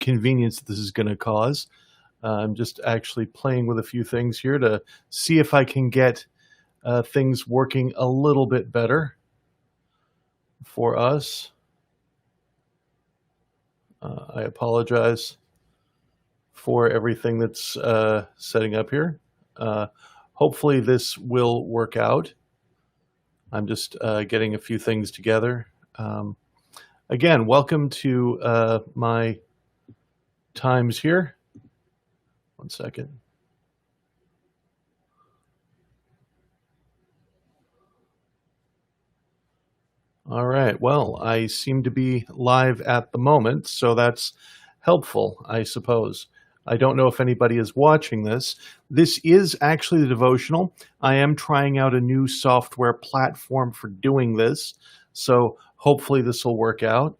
inconvenience this is going to cause. I'm just actually playing with a few things here to see if I can get things working a little bit better for us. I apologize for everything that's setting up here. Hopefully this will work out. I'm just getting a few things together. Again, welcome to my times here. One second. All right, well, I seem to be live at the moment, so that's helpful, I suppose. I don't know if anybody is watching this. This is actually the devotional. I am trying out a new software platform for doing this, so hopefully this will work out.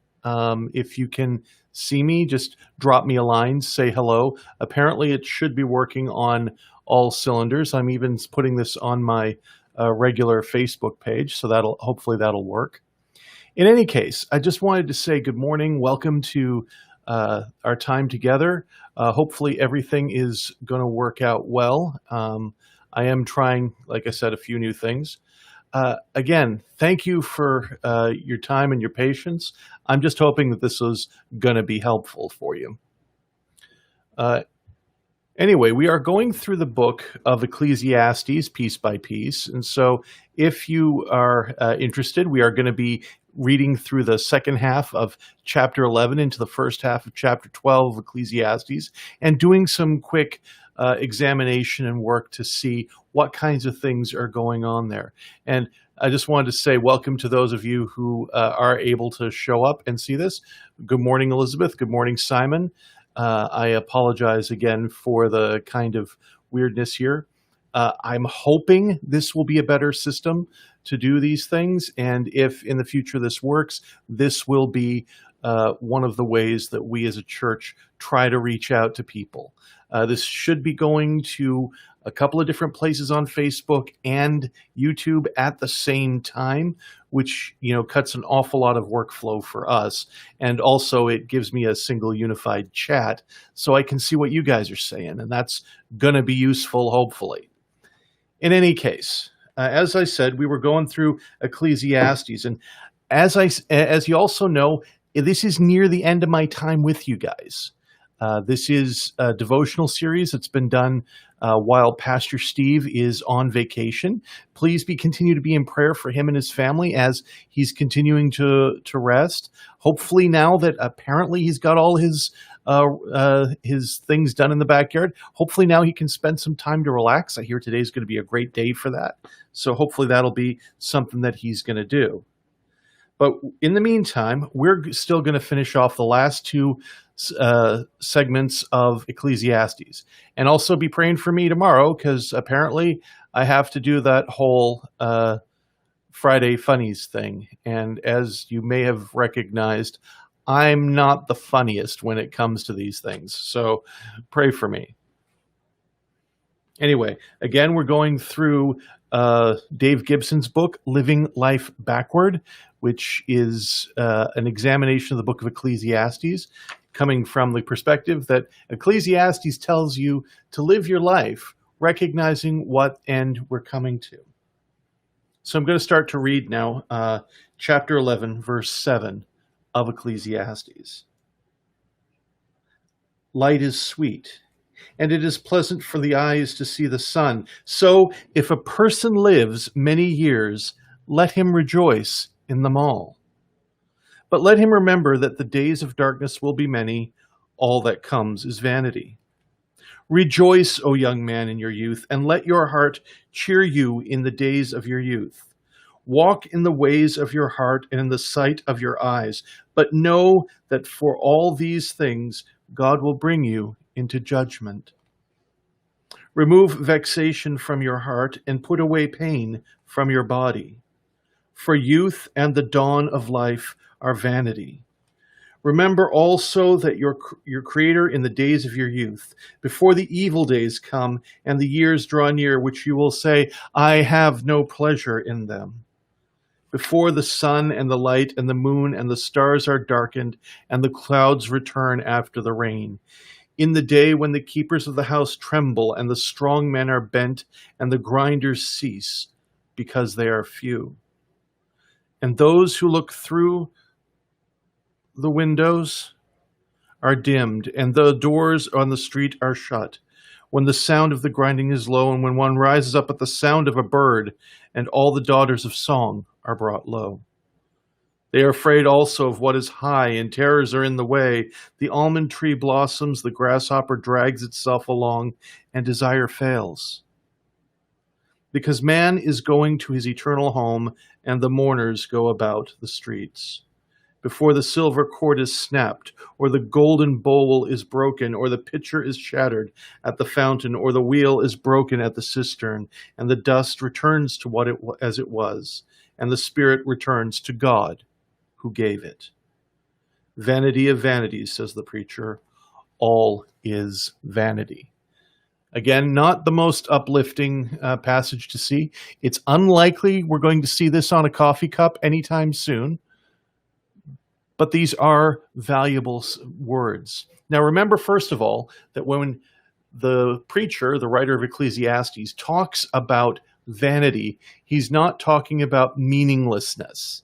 If you can see me, just drop me a line, say hello. Apparently it should be working on all cylinders. I'm even putting this on my regular Facebook page, so hopefully that'll work. In any case, I just wanted to say good morning. Welcome to our time together. Hopefully everything is going to work out well. I am trying, like I said, a few new things. Again, thank you for your time and your patience. I'm just hoping that this is going to be helpful for you. Anyway, we are going through the book of Ecclesiastes piece by piece. And so if you are interested, we are going to be reading through the second half of chapter 11 into the first half of chapter 12 of Ecclesiastes and doing some quick examination and work to see what kinds of things are going on there. And I just wanted to say welcome to those of you who are able to show up and see this. Good morning, Elizabeth. Good morning, Simon. I apologize again for the kind of weirdness here. I'm hoping this will be a better system to do these things. And if in the future this works, this will be one of the ways that we as a church try to reach out to people. This should be going to a couple of different places on Facebook and YouTube at the same time, which, cuts an awful lot of workflow for us. And also it gives me a single unified chat so I can see what you guys are saying. And that's going to be useful, hopefully. In any case, as I said, we were going through Ecclesiastes. And as you also know, this is near the end of my time with you guys. This is a devotional series that's been done while Pastor Steve is on vacation. Please continue to be in prayer for him and his family as he's continuing to rest. Hopefully now that apparently he's got all his things done in the backyard, hopefully now he can spend some time to relax. I hear today's going to be a great day for that. So hopefully that'll be something that he's going to do. But in the meantime, we're still going to finish off the last two segments of Ecclesiastes. And also be praying for me tomorrow, because apparently I have to do that whole Friday Funnies thing. And as you may have recognized, I'm not the funniest when it comes to these things. So pray for me. Anyway, again, we're going through Dave Gibson's book, Living Life Backward, which is an examination of the book of Ecclesiastes, coming from the perspective that Ecclesiastes tells you to live your life, recognizing what end we're coming to. So I'm going to start to read now chapter 11, verse 7 of Ecclesiastes. Light is sweet, and it is pleasant for the eyes to see the sun. So if a person lives many years, let him rejoice in them all. But let him remember that the days of darkness will be many. All that comes is vanity. Rejoice, O young man, in your youth, and let your heart cheer you in the days of your youth. Walk in the ways of your heart and in the sight of your eyes, but know that for all these things God will bring you into judgment. Remove vexation from your heart and put away pain from your body. For youth and the dawn of life are vanity. Remember also that your Creator in the days of your youth, before the evil days come and the years draw near, which you will say, I have no pleasure in them. before the sun and the light and the moon and the stars are darkened and the clouds return after the rain. In the day when the keepers of the house tremble and the strong men are bent and the grinders cease because they are few. And those who look through the windows are dimmed and the doors on the street are shut. When the sound of the grinding is low and when one rises up at the sound of a bird and all the daughters of song are brought low. They are afraid also of what is high, and terrors are in the way. The almond tree blossoms, the grasshopper drags itself along, and desire fails. Because man is going to his eternal home, and the mourners go about the streets. Before the silver cord is snapped, or the golden bowl is broken, or the pitcher is shattered at the fountain, or the wheel is broken at the cistern, and the dust returns to what as it was, and the spirit returns to God who gave it. Vanity of vanities, says the preacher, all is vanity. Again, not the most uplifting passage to see. It's unlikely we're going to see this on a coffee cup anytime soon, but these are valuable words. Now remember, first of all, that when the preacher, the writer of Ecclesiastes, talks about vanity, he's not talking about meaninglessness.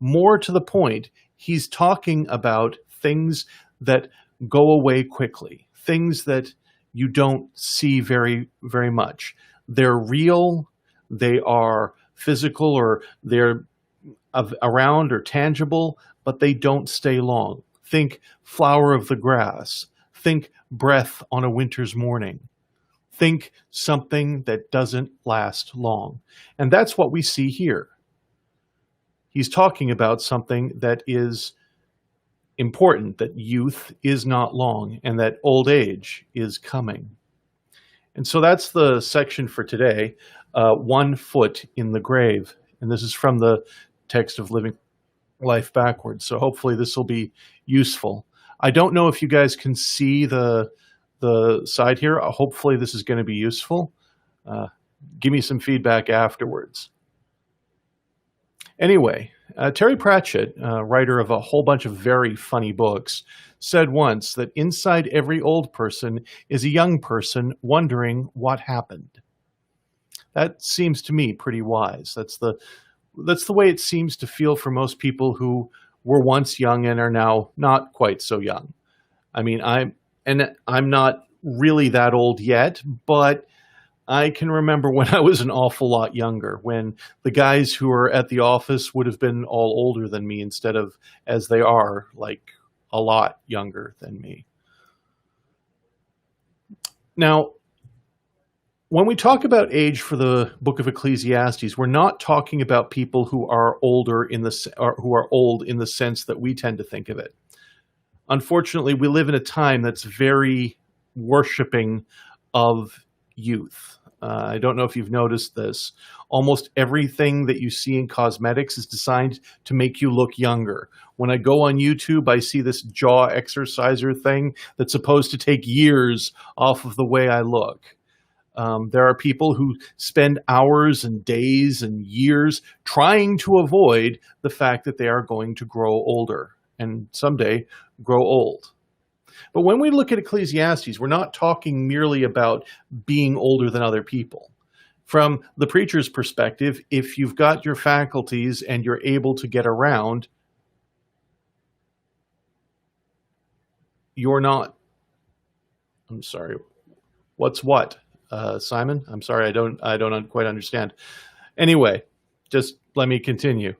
More to the point, he's talking about things that go away quickly, things that you don't see very, very much. They're real, they are physical, or they're around or tangible, but they don't stay long. Think flower of the grass. Think breath on a winter's morning. Think something that doesn't last long. And that's what we see here. He's talking about something that is important, that youth is not long and that old age is coming. And so that's the section for today, 1 foot in the grave. And this is from the text of Living Life Backwards. So hopefully this will be useful. I don't know if you guys can see the side here. Hopefully this is going to be useful. Give me some feedback afterwards. Anyway, Terry Pratchett, writer of a whole bunch of very funny books, said once that inside every old person is a young person wondering what happened. That seems to me pretty wise. That's the way it seems to feel for most people who were once young and are now not quite so young. I mean, I'm not really that old yet, but I can remember when I was an awful lot younger, when the guys who were at the office would have been all older than me instead of, as they are, like a lot younger than me. Now, when we talk about age for the book of Ecclesiastes, we're not talking about people who are older who are old in the sense that we tend to think of it. Unfortunately, we live in a time that's very worshiping of youth. I don't know if you've noticed this. Almost everything that you see in cosmetics is designed to make you look younger. When I go on YouTube, I see this jaw exerciser thing that's supposed to take years off of the way I look. There are people who spend hours and days and years trying to avoid the fact that they are going to grow older and someday grow old. But when we look at Ecclesiastes, we're not talking merely about being older than other people. From the preacher's perspective, if you've got your faculties and you're able to get around, you're not... I'm sorry. What's what? Simon? I'm sorry, I don't quite understand. Anyway, just let me continue.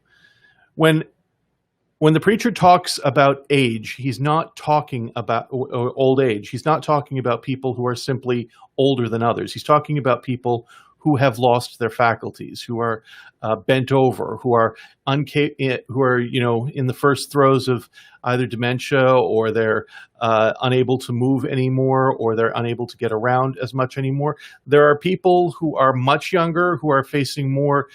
When the preacher talks about age, he's not talking about old age. He's not talking about people who are simply older than others. He's talking about people who have lost their faculties, who are bent over, who are in the first throes of either dementia, or they're unable to move anymore, or they're unable to get around as much anymore. There are people who are much younger who are facing more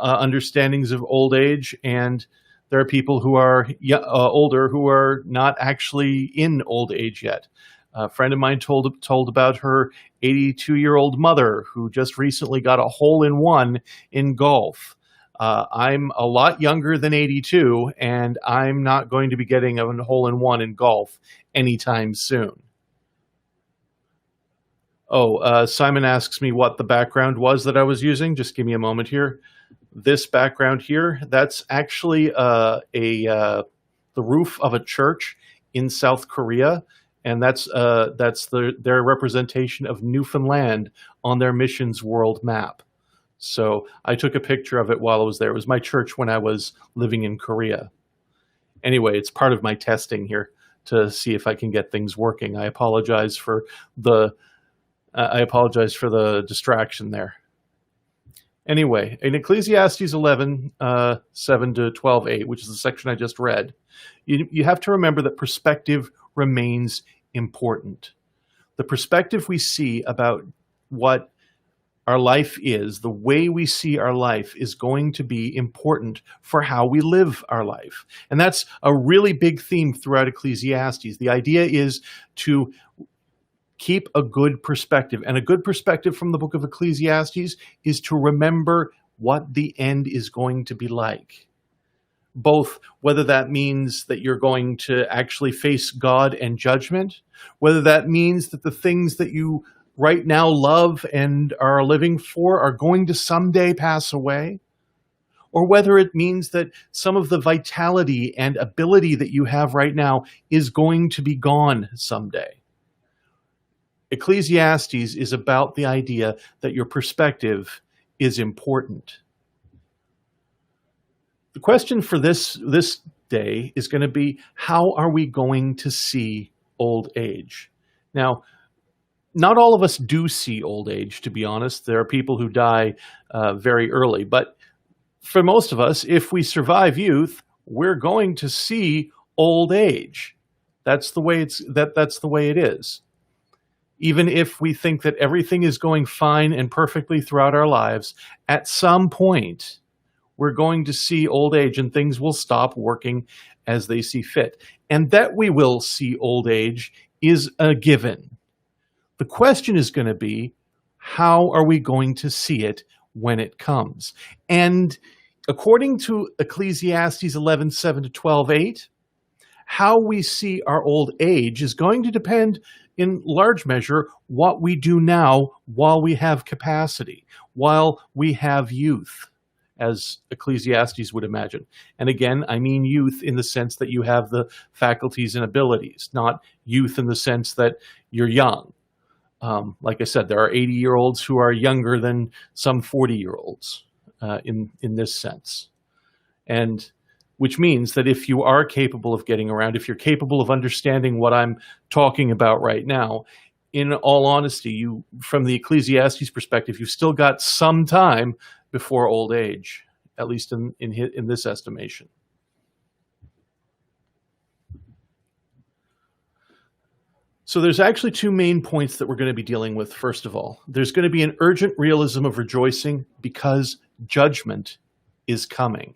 understandings of old age, and there are people who are older who are not actually in old age yet. A friend of mine told about her 82-year-old mother who just recently got a hole-in-one in golf. I'm a lot younger than 82, and I'm not going to be getting a hole-in-one in golf anytime soon. Oh, Simon asks me what the background was that I was using. Just give me a moment here. This background here, that's actually the roof of a church in South Korea, and that's their representation of Newfoundland on their missions world map. So I took a picture of it while I was there. It was my church when I was living in Korea. Anyway, it's part of my testing here to see if I can get things working. I apologize for the distraction there. Anyway, in Ecclesiastes 11, 7 to 12, 8, which is the section I just read, you have to remember that perspective remains important. The perspective we see about what our life is, the way we see our life, is going to be important for how we live our life. And that's a really big theme throughout Ecclesiastes. The idea is to keep a good perspective. And a good perspective from the book of Ecclesiastes is to remember what the end is going to be like. Both whether that means that you're going to actually face God and judgment, whether that means that the things that you right now love and are living for are going to someday pass away, or whether it means that some of the vitality and ability that you have right now is going to be gone someday. Ecclesiastes is about the idea that your perspective is important. The question for this day is going to be, how are we going to see old age? Now, not all of us do see old age, to be honest. There are people who die very early. But for most of us, if we survive youth, we're going to see old age. That's the way that's the way it is. Even if we think that everything is going fine and perfectly throughout our lives, at some point, we're going to see old age and things will stop working as they see fit. And that we will see old age is a given. The question is going to be, how are we going to see it when it comes? And according to Ecclesiastes 11, 7 to 12, 8, how we see our old age is going to depend in large measure what we do now while we have capacity, while we have youth, as Ecclesiastes would imagine. And again, I mean youth in the sense that you have the faculties and abilities, not youth in the sense that you're young. Like I said, there are 80-year-olds who are younger than some 40-year-olds in this sense. And which means that if you are capable of getting around, if you're capable of understanding what I'm talking about right now, in all honesty, from the Ecclesiastes perspective, you've still got some time before old age, at least in this estimation. So there's actually two main points that we're going to be dealing with. First of all, there's going to be an urgent realism of rejoicing because judgment is coming.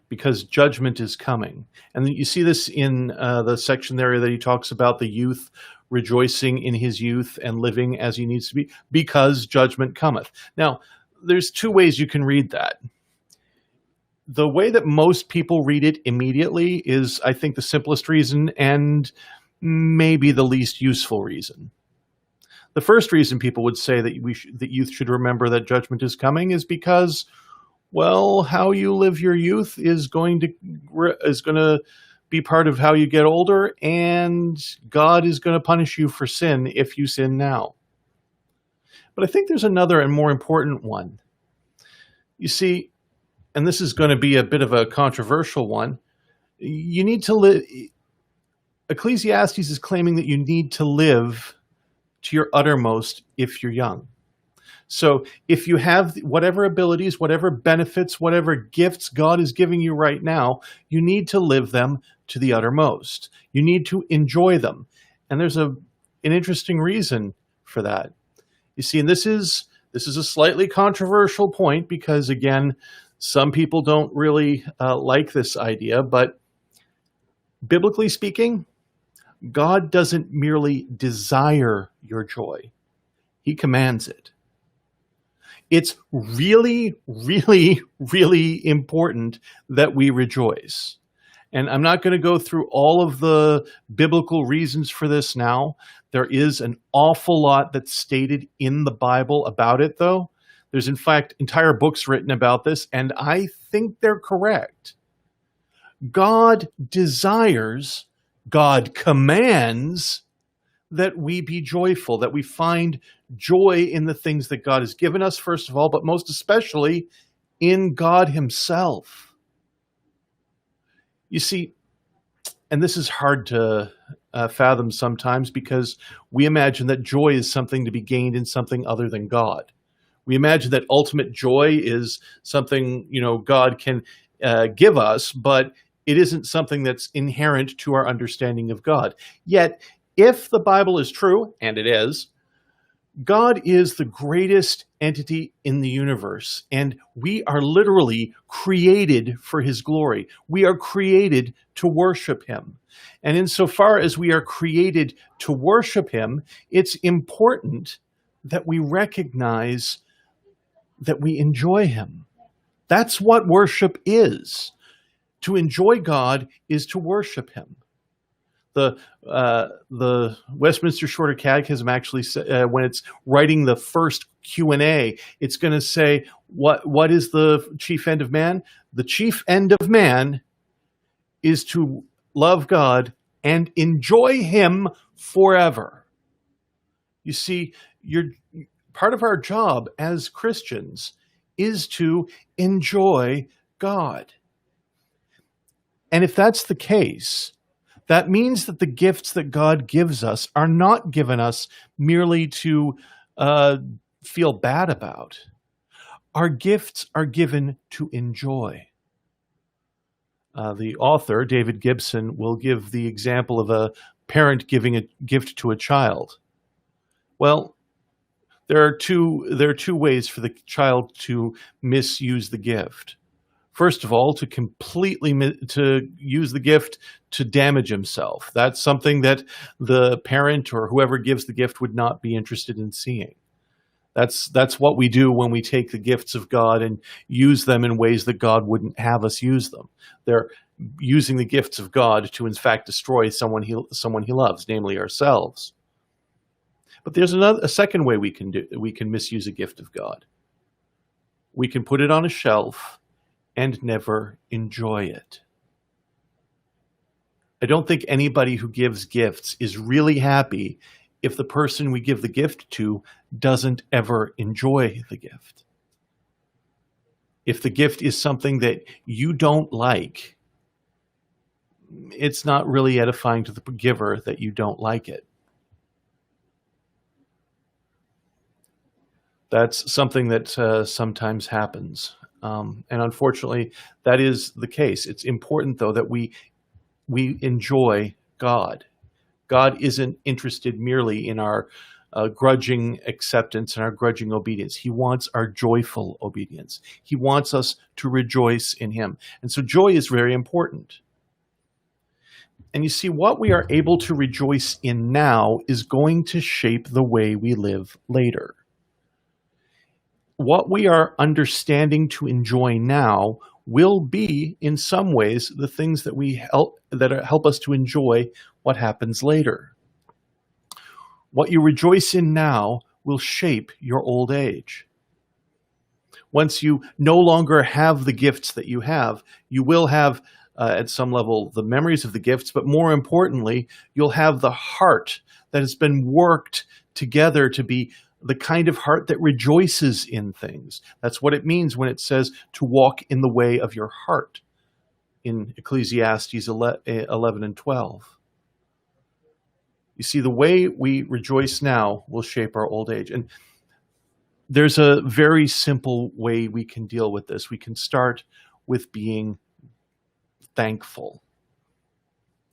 Because judgment is coming. And you see this in the section there that he talks about the youth rejoicing in his youth and living as he needs to be, because judgment cometh. Now, there's two ways you can read that. The way that most people read it immediately is, I think, the simplest reason and maybe the least useful reason. The first reason people would say that that youth should remember that judgment is coming is because, well, how you live your youth is going to be part of how you get older, and God is going to punish you for sin if you sin now. But I think there's another and more important one. You see, and this is going to be a bit of a controversial one, you need to live. Ecclesiastes is claiming that you need to live to your uttermost if you're young. So if you have whatever abilities, whatever benefits, whatever gifts God is giving you right now, you need to live them to the uttermost. You need to enjoy them. And there's an interesting reason for that. You see, and this is a slightly controversial point because, again, some people don't really like this idea, but biblically speaking, God doesn't merely desire your joy. He commands it. It's really, really, really important that we rejoice. And I'm not going to go through all of the biblical reasons for this now. There is an awful lot that's stated in the Bible about it, though. There's, in fact, entire books written about this, and I think they're correct. God desires, God commands that we be joyful, that we find joy in the things that God has given us, first of all, but most especially in God Himself. You see, and this is hard to fathom sometimes because we imagine that joy is something to be gained in something other than God. We imagine that ultimate joy is something, God can give us, but it isn't something that's inherent to our understanding of God. Yet, if the Bible is true, and it is, God is the greatest entity in the universe, and we are literally created for His glory. We are created to worship Him. And insofar as we are created to worship Him, it's important that we recognize that we enjoy Him. That's what worship is. To enjoy God is to worship Him. The Westminster Shorter Catechism actually, when it's writing the first Q&A, it's going to say, what is the chief end of man? The chief end of man is to love God and enjoy Him forever. You see, part of our job as Christians is to enjoy God. And if that's the case, that means that the gifts that God gives us are not given us merely to feel bad about. Our gifts are given to enjoy. The author, David Gibson, will give the example of a parent giving a gift to a child. Well, there are two ways for the child to misuse the gift. First of all, to use the gift to damage himself. That's something that the parent or whoever gives the gift would not be interested in seeing. That's what we do when we take the gifts of God and use them in ways that God wouldn't have us use them. They're using the gifts of God to, in fact, destroy someone he loves, namely ourselves. But there's a second way we can misuse a gift of God. We can put it on a shelf and never enjoy it. I don't think anybody who gives gifts is really happy if the person we give the gift to doesn't ever enjoy the gift. If the gift is something that you don't like, it's not really edifying to the giver that you don't like it. That's something that sometimes happens. And unfortunately, that is the case. It's important, though, that we enjoy God. God isn't interested merely in our grudging acceptance and our grudging obedience. He wants our joyful obedience. He wants us to rejoice in Him. And so joy is very important. And you see, what we are able to rejoice in now is going to shape the way we live later. What we are understanding to enjoy now will be, in some ways, the things that help us to enjoy what happens later. What you rejoice in now will shape your old age. Once you no longer have the gifts that you have, you will have, at some level, the memories of the gifts, but more importantly, you'll have the heart that has been worked together to be the kind of heart that rejoices in things. That's what it means when it says to walk in the way of your heart in Ecclesiastes 11 and 12. You see, the way we rejoice now will shape our old age. And there's a very simple way we can deal with this. We can start with being thankful.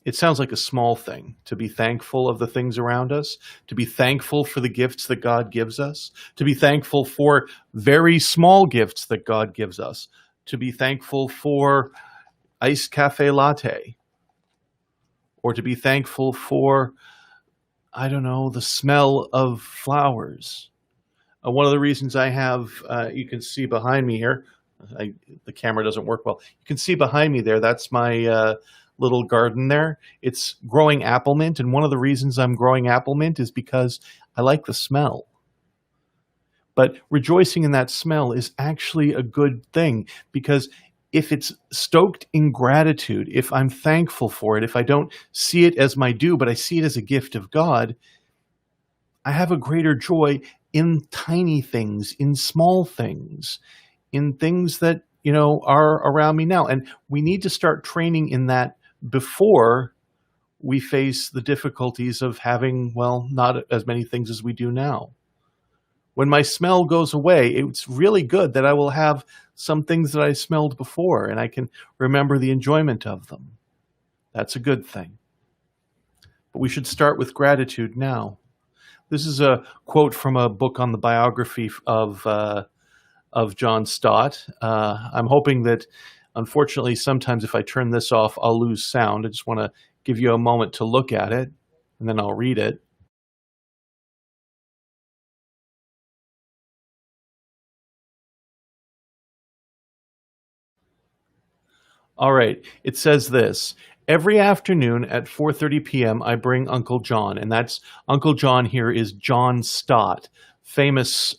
It sounds like a small thing to be thankful of the things around us, to be thankful for the gifts that God gives us, to be thankful for very small gifts that God gives us, to be thankful for iced cafe latte, or to be thankful for, I don't know, the smell of flowers. One of the reasons I have, you can see behind me here, the camera doesn't work well. You can see behind me there, that's my little garden there. It's growing apple mint, and one of the reasons I'm growing apple mint is because I like the smell. But rejoicing in that smell is actually a good thing, because if it's stoked in gratitude, if I'm thankful for it, if I don't see it as my due, but I see it as a gift of God, I have a greater joy in tiny things, in small things, in things that, are around me now. And we need to start training in that before we face the difficulties of having, well, not as many things as we do now. When my smell goes away, it's really good that I will have some things that I smelled before, and I can remember the enjoyment of them. That's a good thing. But we should start with gratitude now. This is a quote from a book on the biography of John Stott. I'm hoping that, unfortunately, sometimes if I turn this off, I'll lose sound. I just want to give you a moment to look at it, and then I'll read it. All right. It says this: every afternoon at 4:30 p.m., I bring Uncle John, and that's Uncle John here is John Stott, famous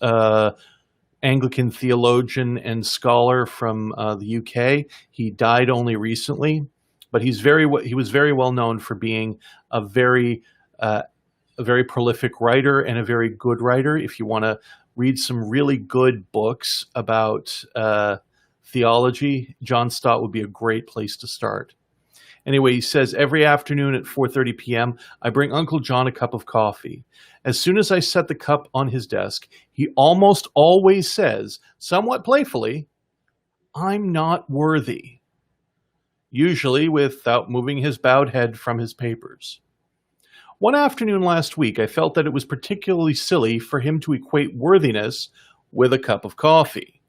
Anglican theologian and scholar from the UK. He died only recently, but he was very well known for being a very prolific writer and a very good writer. If you want to read some really good books about theology, John Stott would be a great place to start. Anyway, he says, every afternoon at 4:30 p.m., I bring Uncle John a cup of coffee. As soon as I set the cup on his desk, he almost always says, somewhat playfully, "I'm not worthy," usually without moving his bowed head from his papers. One afternoon last week, I felt that it was particularly silly for him to equate worthiness with a cup of coffee.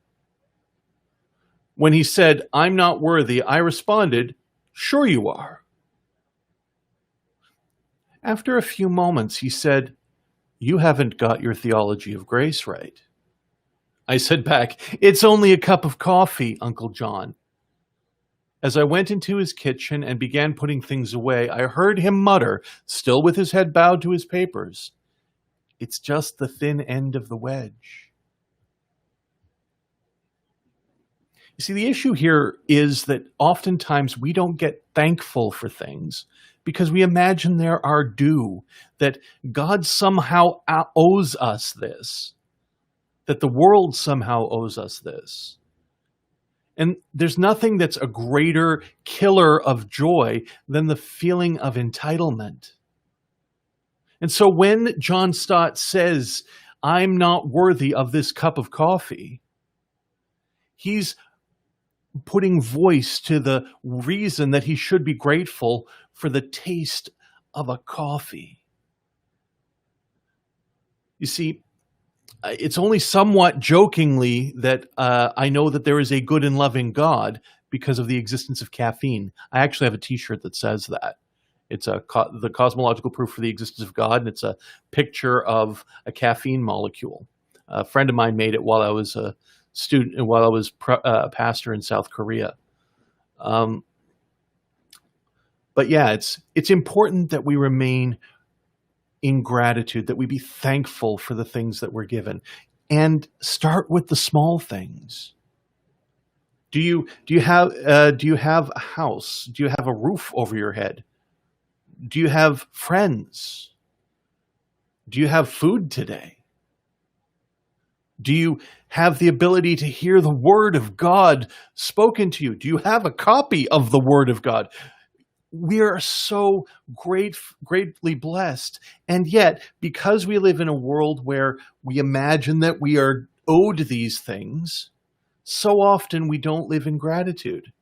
When he said, "I'm not worthy," I responded, "Sure you are." After a few moments, he said, "You haven't got your theology of grace right." I said back, "It's only a cup of coffee, Uncle John." As I went into his kitchen and began putting things away, I heard him mutter, still with his head bowed to his papers, "It's just the thin end of the wedge." You see, the issue here is that oftentimes we don't get thankful for things because we imagine they're our due, that God somehow owes us this, that the world somehow owes us this. And there's nothing that's a greater killer of joy than the feeling of entitlement. And so when John Stott says, "I'm not worthy of this cup of coffee," he's putting voice to the reason that he should be grateful for the taste of a coffee. You see, it's only somewhat jokingly that I know that there is a good and loving God because of the existence of caffeine. I actually have a t-shirt that says that. It's the cosmological proof for the existence of God, and it's a picture of a caffeine molecule. A friend of mine made it while I was a student, while I was a pastor in South Korea. But yeah, it's important that we remain in gratitude, that we be thankful for the things that we're given, and start with the small things. Do you have a house? Do you have a roof over your head? Do you have friends? Do you have food today? Do you have the ability to hear the word of God spoken to you? Do you have a copy of the word of God? We are so greatly blessed. And yet, because we live in a world where we imagine that we are owed these things, so often we don't live in gratitude.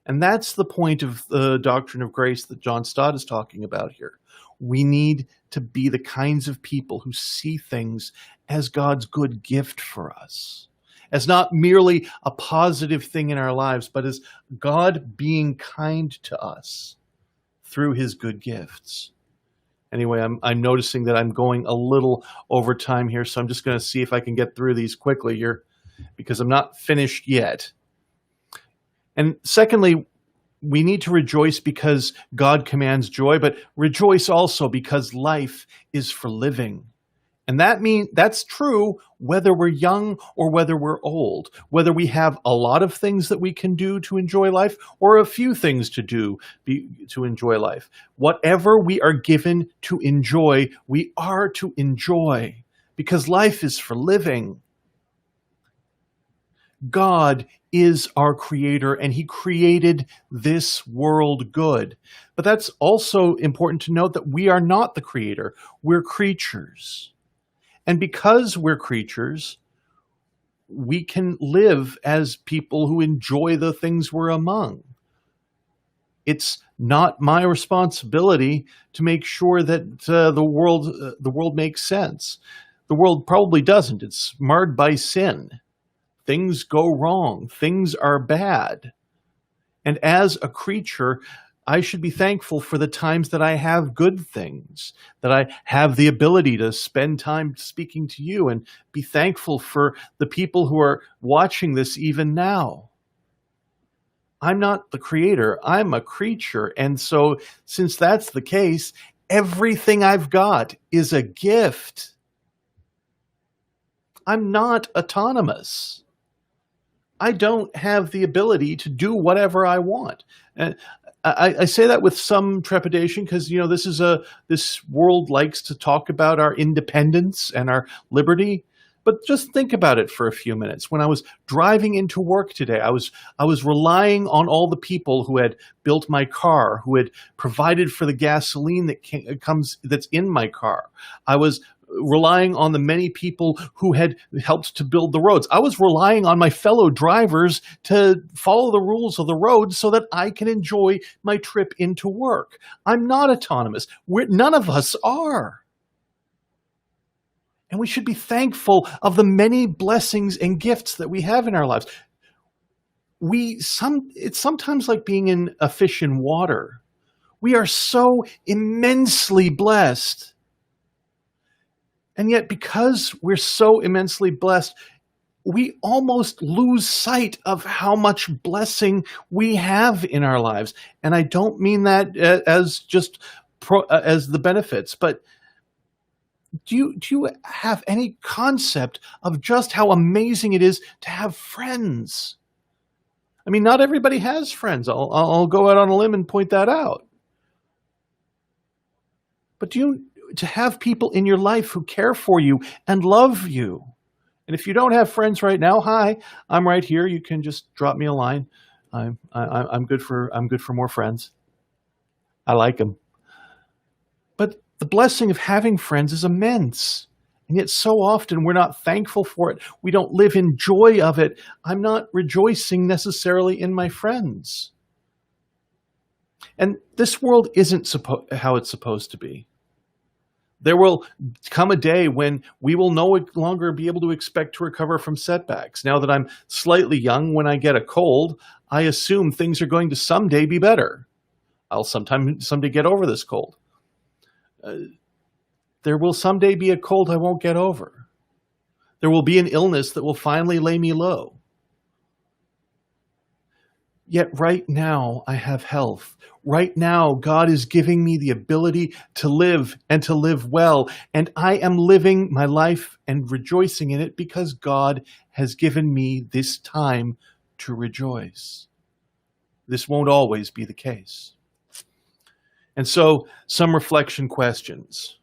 And that's the point of the doctrine of grace that John Stott is talking about here. We need to be the kinds of people who see things as God's good gift for us, as not merely a positive thing in our lives, but as God being kind to us through his good gifts. Anyway, I'm noticing that I'm going a little over time here, so I'm just going to see if I can get through these quickly here because I'm not finished yet. And secondly, we need to rejoice because God commands joy, but rejoice also because life is for living. And that's true whether we're young or whether we're old, whether we have a lot of things that we can do to enjoy life or a few things to do to enjoy life. Whatever we are given to enjoy, we are to enjoy because life is for living. God is our creator and he created this world good. But that's also important to note that we are not the creator. We're creatures. And because we're creatures, we can live as people who enjoy the things we're among. It's not my responsibility to make sure that the world makes sense. The world probably doesn't. It's marred by sin. Things go wrong. Things are bad. And as a creature, I should be thankful for the times that I have good things, that I have the ability to spend time speaking to you, and be thankful for the people who are watching this even now. I'm not the creator, I'm a creature. And so since that's the case, everything I've got is a gift. I'm not autonomous. I don't have the ability to do whatever I want. And I say that with some trepidation because, this world likes to talk about our independence and our liberty. But just think about it for a few minutes. When I was driving into work today, I was relying on all the people who had built my car, who had provided for the gasoline that's in my car. I was relying on the many people who had helped to build the roads. I was relying on my fellow drivers to follow the rules of the road so that I can enjoy my trip into work. I'm not autonomous. None of us are. And we should be thankful of the many blessings and gifts that we have in our lives. It's sometimes like being in a fish in water. We are so immensely blessed. And yet, because we're so immensely blessed, we almost lose sight of how much blessing we have in our lives. And I don't mean that as just as the benefits, but do you have any concept of just how amazing it is to have friends? I mean, not everybody has friends. I'll go out on a limb and point that out. But to have people in your life who care for you and love you. And if you don't have friends right now, hi, I'm right here. You can just drop me a line. I'm good for more friends. I like them. But the blessing of having friends is immense. And yet so often we're not thankful for it. We don't live in joy of it. I'm not rejoicing necessarily in my friends. And this world isn't how it's supposed to be. There will come a day when we will no longer be able to expect to recover from setbacks. Now that I'm slightly young, when I get a cold, I assume things are going to someday be better. I'll someday get over this cold. There will someday be a cold I won't get over. There will be an illness that will finally lay me low. Yet right now I have health. Right now God is giving me the ability to live and to live well. And I am living my life and rejoicing in it because God has given me this time to rejoice. This won't always be the case. And so, some reflection questions.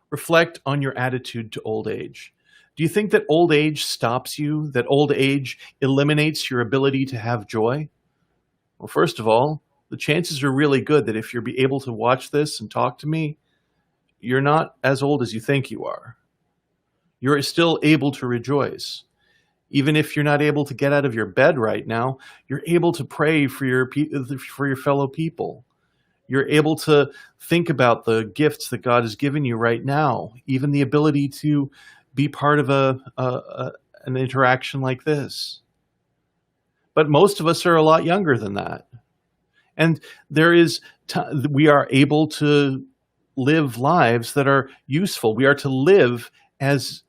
Reflect on your attitude to old age. Do you think that old age stops you, that old age eliminates your ability to have joy? Well, first of all, the chances are really good that if you're able to watch this and talk to me, you're not as old as you think you are. You're still able to rejoice. Even if you're not able to get out of your bed right now, you're able to pray for your fellow people. You're able to think about the gifts that God has given you right now, even the ability to be part of an interaction like this. But most of us are a lot younger than that. And we are able to live lives that are useful. We are to live as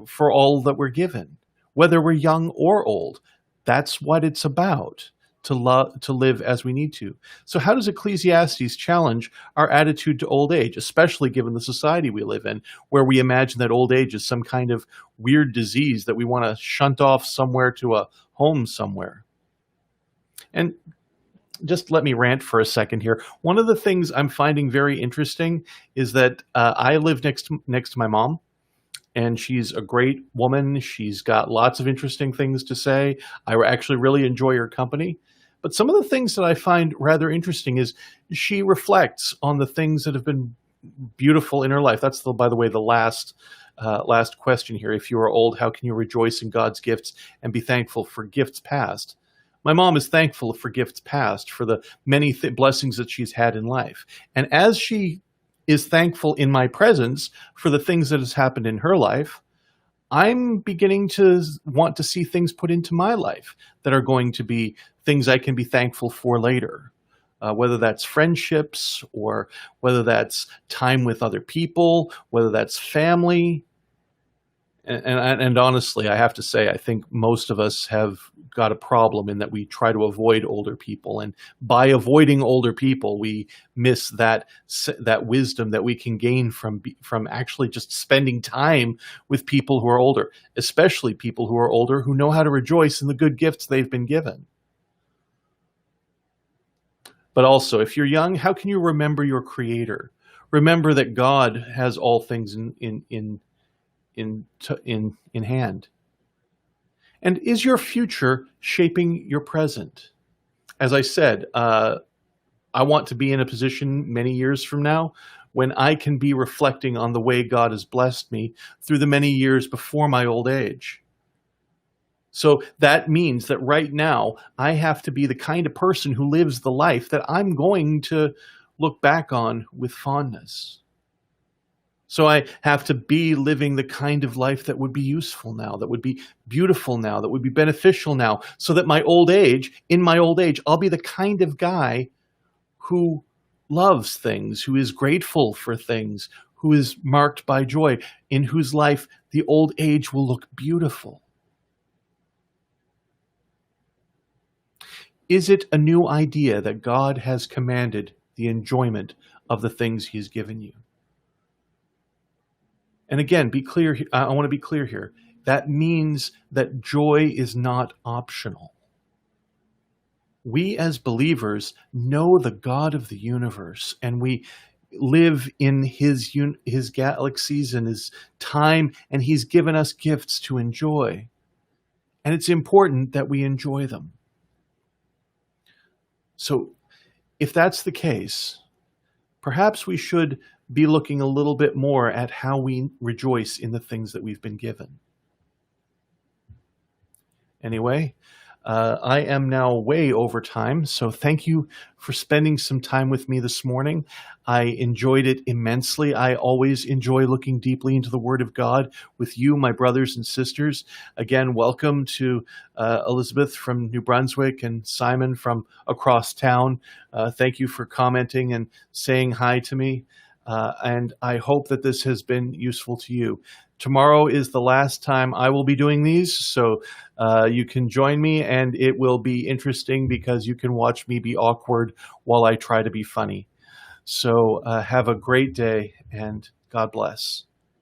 for all that we're given, whether we're young or old. That's what it's about, to live as we need to. So how does Ecclesiastes challenge our attitude to old age, especially given the society we live in, where we imagine that old age is some kind of weird disease that we want to shunt off somewhere to a home somewhere? And just let me rant for a second here. One of the things I'm finding very interesting is that I live next to my mom, and she's a great woman. She's got lots of interesting things to say. I actually really enjoy her company. But some of the things that I find rather interesting is she reflects on the things that have been beautiful in her life. That's, by the way, the last question here. If you are old, how can you rejoice in God's gifts and be thankful for gifts past? My mom is thankful for gifts past, for the many blessings that she's had in life. And as she is thankful in my presence for the things that has happened in her life, I'm beginning to want to see things put into my life that are going to be things I can be thankful for later, whether that's friendships or whether that's time with other people, whether that's family. And honestly, I have to say, I think most of us have got a problem in that we try to avoid older people. And by avoiding older people, we miss that wisdom that we can gain from actually just spending time with people who are older, especially people who are older who know how to rejoice in the good gifts they've been given. But also, if you're young, how can you remember your Creator? Remember that God has all things in hand. And is your future shaping your present? As I said, I want to be in a position many years from now when I can be reflecting on the way God has blessed me through the many years before my old age. So that means that right now I have to be the kind of person who lives the life that I'm going to look back on with fondness. So I have to be living the kind of life that would be useful now, that would be beautiful now, that would be beneficial now, so that in my old age, I'll be the kind of guy who loves things, who is grateful for things, who is marked by joy, in whose life the old age will look beautiful. Is it a new idea that God has commanded the enjoyment of the things He's given you? And again, be clear. I want to be clear here. That means that joy is not optional. We as believers know the God of the universe, and we live in His galaxies and His time, and He's given us gifts to enjoy. And it's important that we enjoy them. So if that's the case, perhaps we should be looking a little bit more at how we rejoice in the things that we've been given. Anyway, I am now way over time, so thank you for spending some time with me this morning. I enjoyed it immensely. I always enjoy looking deeply into the Word of God with you, my brothers and sisters. Again, welcome to Elizabeth from New Brunswick and Simon from across town. Thank you for commenting and saying hi to me. And I hope that this has been useful to you. Tomorrow is the last time I will be doing these, so you can join me, and it will be interesting because you can watch me be awkward while I try to be funny. So have a great day, and God bless.